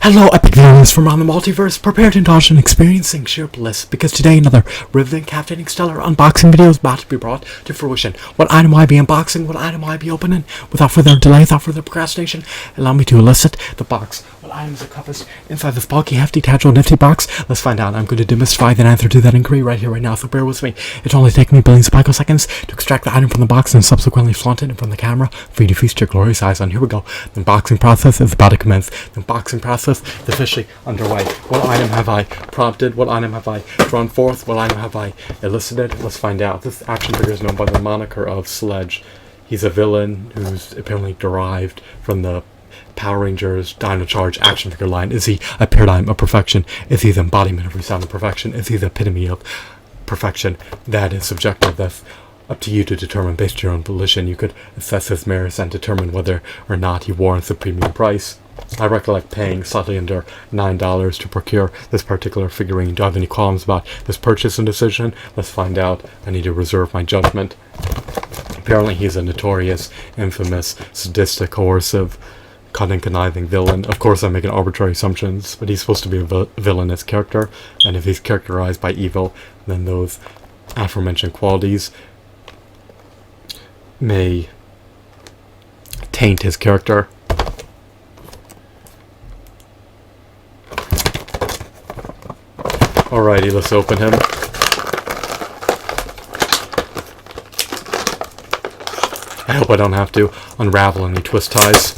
Hello, epic viewers from around the multiverse. Prepare to indulge in experiencing sheer bliss, because today another riveting, captivating, stellar unboxing video is about to be brought to fruition. What item will I be unboxing? What item will I be opening? Without further delay, without further procrastination, allow me to elicit the box. What items are encompassed inside this bulky, hefty, tactile, nifty box? Let's find out. I'm going to demystify the answer to that inquiry right here, right now, so bear with me. It's only taken me billions of picoseconds to extract the item from the box and subsequently flaunt it in front of the camera for you to feast your glorious eyes on. Here we go. The unboxing process is about to commence. The unboxing process is officially underway. What item have I prompted? What item have I drawn forth? What item have I elicited? Let's find out. This action figure is known by the moniker of Sledge. He's a villain who's apparently derived from the Power Rangers Dino Charge action figure line. Is he a paradigm of perfection? Is he the embodiment of resounding perfection? Is he the epitome of perfection? That is subjective. That's up to you to determine based on your own volition. You could assess his merits and determine whether or not he warrants a premium price. I recollect paying slightly under $9 to procure this particular figurine. Do I have any qualms about this purchase and decision? Let's find out. I need to reserve my judgment. Apparently he's a notorious, infamous, sadistic, coercive, cunning, conniving villain. Of course I'm making arbitrary assumptions, but he's supposed to be a villainous character, and if he's characterized by evil, then those aforementioned qualities may taint his character. Alrighty, let's open him. I hope I don't have to unravel any twist ties.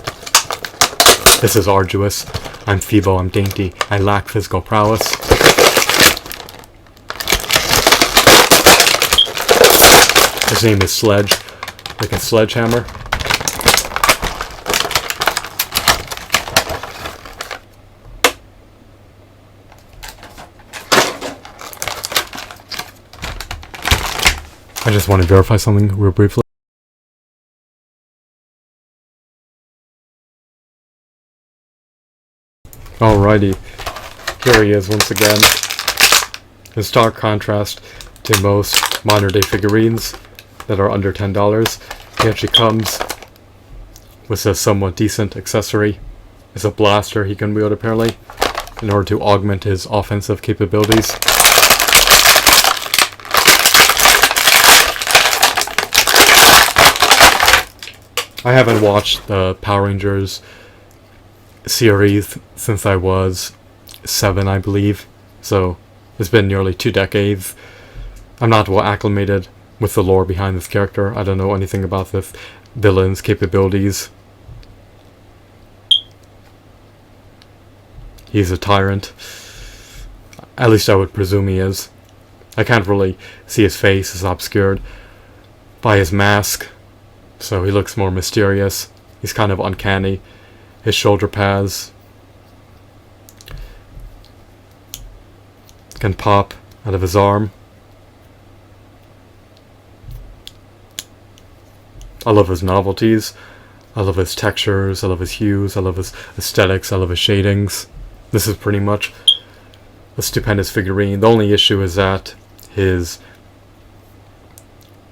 This is arduous. I'm feeble, I'm dainty, I lack physical prowess. His name is Sledge, like a sledgehammer. I just want to verify something real briefly. Alrighty, here he is once again. In stark contrast to most modern day figurines that are under $10, he actually comes with a somewhat decent accessory. It's a blaster he can wield apparently in order to augment his offensive capabilities. I haven't watched the Power Rangers series since I was 7, I believe, so it's been nearly 2 decades. I'm not well acclimated with the lore behind this character. I don't know anything about this villain's capabilities. He's a tyrant. At least I would presume he is. I can't really see his face. It's obscured by his mask, so he looks more mysterious. He's kind of uncanny. His shoulder pads can pop out of his arm. I love his novelties. I love his textures. I love his hues. I love his aesthetics. I love his shadings. This is pretty much a stupendous figurine. The only issue is that his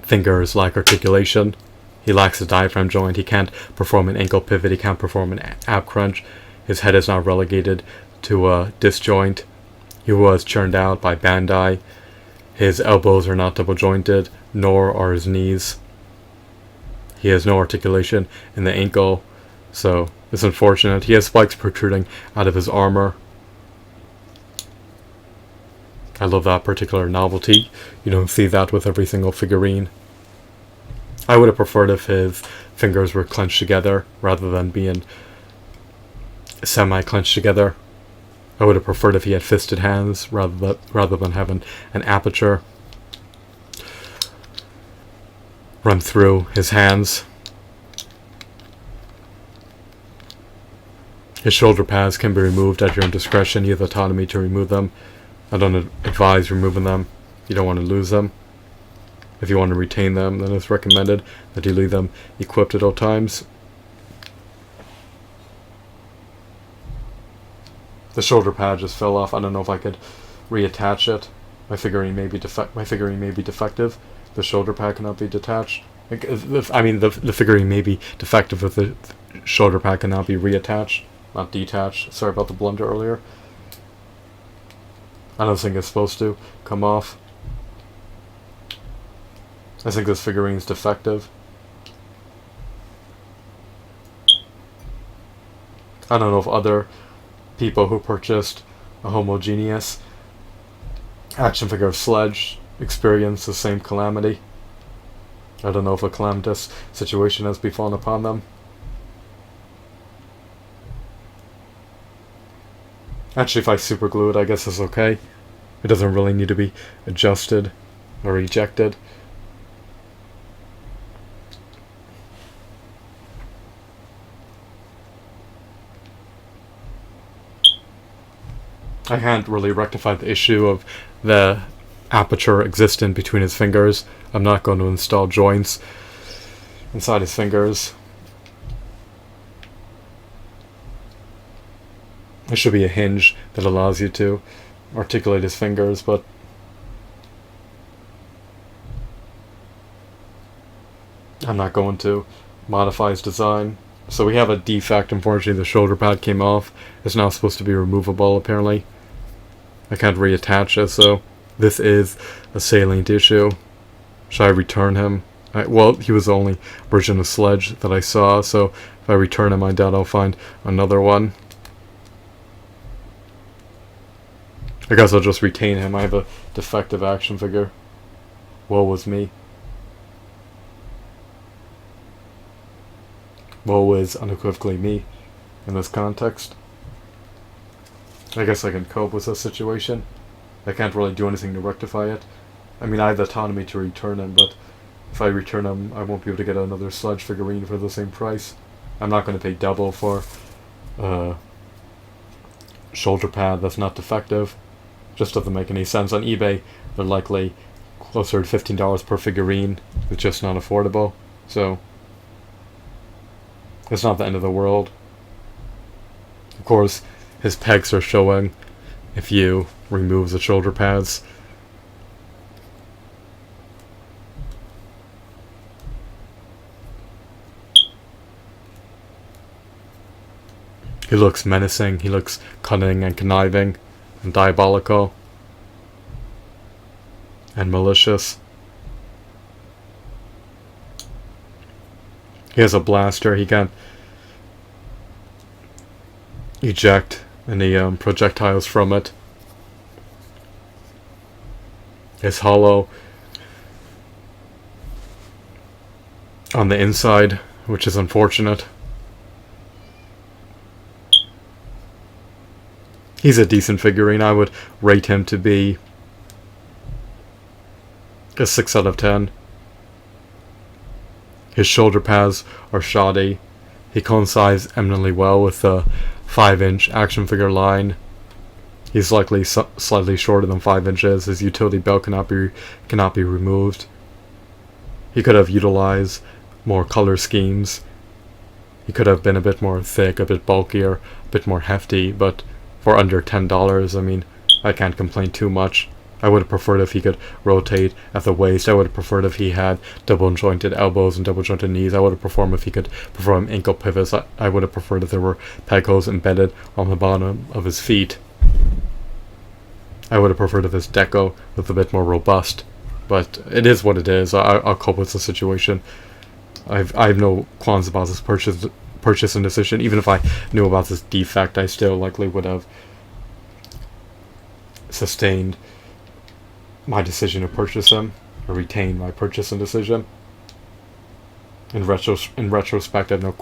fingers lack articulation. He lacks a diaphragm joint. He can't perform an ankle pivot. He can't perform an ab crunch. His head is not relegated to a disc joint. He was churned out by Bandai. His elbows are not double jointed, nor are his knees. He has no articulation in the ankle, so it's unfortunate. He has spikes protruding out of his armor. I love that particular novelty. You don't see that with every single figurine. I would have preferred if his fingers were clenched together rather than being semi-clenched together. I would have preferred if he had fisted hands rather than having an aperture run through his hands. His shoulder pads can be removed at your own discretion. You have autonomy to remove them. I don't advise removing them. You don't want to lose them. If you want to retain them, then it's recommended that you leave them equipped at all times. The shoulder pad just fell off. I don't know if I could reattach it. My figurine may be defective. The shoulder pad cannot be detached. I mean, the figurine may be defective if the shoulder pad cannot be reattached. not detach. Sorry about the blunder earlier. I don't think it's supposed to come off. I think this figurine is defective. I don't know if other people who purchased a homogeneous action figure of Sledge experience the same calamity. I don't know if a calamitous situation has befallen upon them. Actually, if I super glue it, I guess it's okay. It doesn't really need to be adjusted or ejected. I can't really rectify the issue of the aperture existent between his fingers. I'm not going to install joints inside his fingers. There should be a hinge that allows you to articulate his fingers, but I'm not going to modify his design. So we have a defect. Unfortunately, the shoulder pad came off. It's now supposed to be removable, apparently. I can't reattach it, so this is a salient issue. Should I return him? Well, he was the only version of Sledge that I saw, so if I return him, I doubt I'll find another one. I guess I'll just retain him. I have a defective action figure. Woe was me. Woe is unequivocally me in this context. I guess I can cope with this situation. I can't really do anything to rectify it. I mean, I have the autonomy to return him, but if I return him, I won't be able to get another Sledge figurine for the same price. I'm not going to pay double for a shoulder pad that's not defective. Just doesn't make any sense. On eBay, they're likely closer to $15 per figurine. It's just not affordable. So it's not the end of the world. Of course, his pegs are showing if you remove the shoulder pads. He looks menacing, he looks cunning and conniving and diabolical and malicious. He has a blaster, he can eject any projectiles from it. It's hollow on the inside, which is unfortunate. He's a decent figurine. I would rate him to be a 6 out of 10. His shoulder pads are shoddy. He coincides eminently well with the 5-inch action figure line. He's likely slightly shorter than 5 inches. His utility belt cannot be removed. He could have utilized more color schemes. He could have been a bit more thick, a bit bulkier, a bit more hefty, but for under $10, I mean, I can't complain too much. I would have preferred if he could rotate at the waist. I would have preferred if he had double jointed elbows and double jointed knees. I would have preferred if he could perform ankle pivots. I would have preferred if there were peg holes embedded on the bottom of his feet. I would have preferred if his deco was a bit more robust. But it is what it is. I'll cope with the situation. I have no qualms about this purchase and decision. Even if I knew about this defect, I still likely would have sustained my decision to purchase him, or retain my purchase and decision. In retrospect, I have no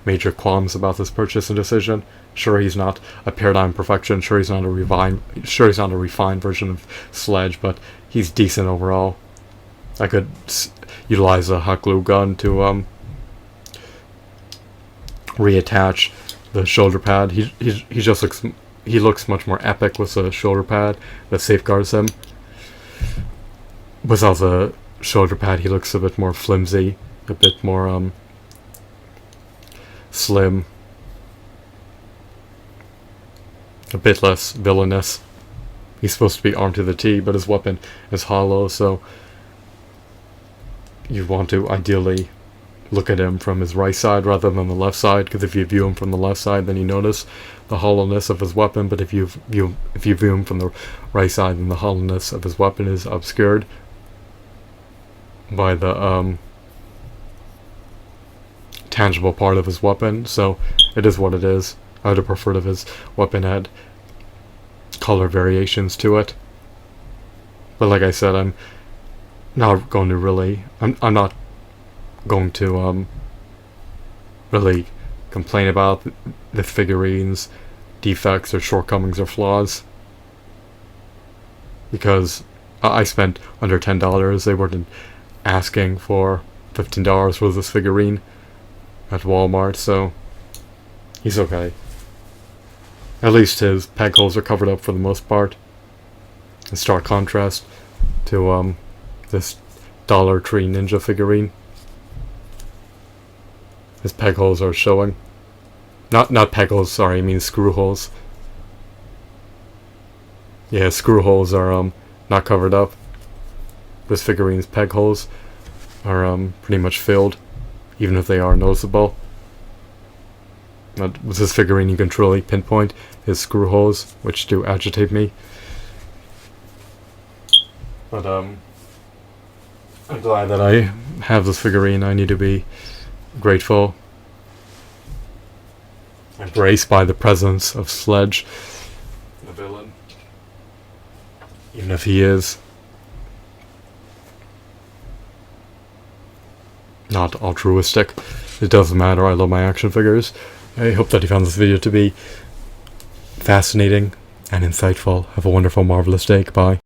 major qualms about this purchase and decision. Sure, he's not a paradigm perfection. Sure, he's not a refined version of Sledge, but he's decent overall. I could utilize a hot glue gun to reattach the shoulder pad. He looks much more epic with a shoulder pad that safeguards him. Without the shoulder pad, he looks a bit more flimsy, a bit more slim, a bit less villainous. He's supposed to be armed to the teeth, but his weapon is hollow, so you want to ideally look at him from his right side rather than the left side, because if you view him from the left side, then you notice the hollowness of his weapon, but if you view him from the right side, then the hollowness of his weapon is obscured by the tangible part of his weapon. So it is what it is. I would have preferred if his weapon had color variations to it, but like I said, I'm not going to really really complain about the figurines' defects or shortcomings or flaws, because I spent under $10. They weren't asking for $15 for this figurine at Walmart, so he's okay. At least his peg holes are covered up for the most part, in stark contrast to this Dollar Tree Ninja figurine. His peg holes are showing. Not peg holes, sorry, I mean screw holes. Yeah, screw holes are not covered up. This figurine's peg holes are pretty much filled, even if they are noticeable. With this figurine you can truly pinpoint his screw holes, which do agitate me. But I'm glad that I have this figurine. I need to be grateful, embraced by the presence of Sledge, the villain, even if he is not altruistic. It doesn't matter, I love my action figures. I hope that you found this video to be fascinating and insightful. Have a wonderful, marvelous day. Goodbye.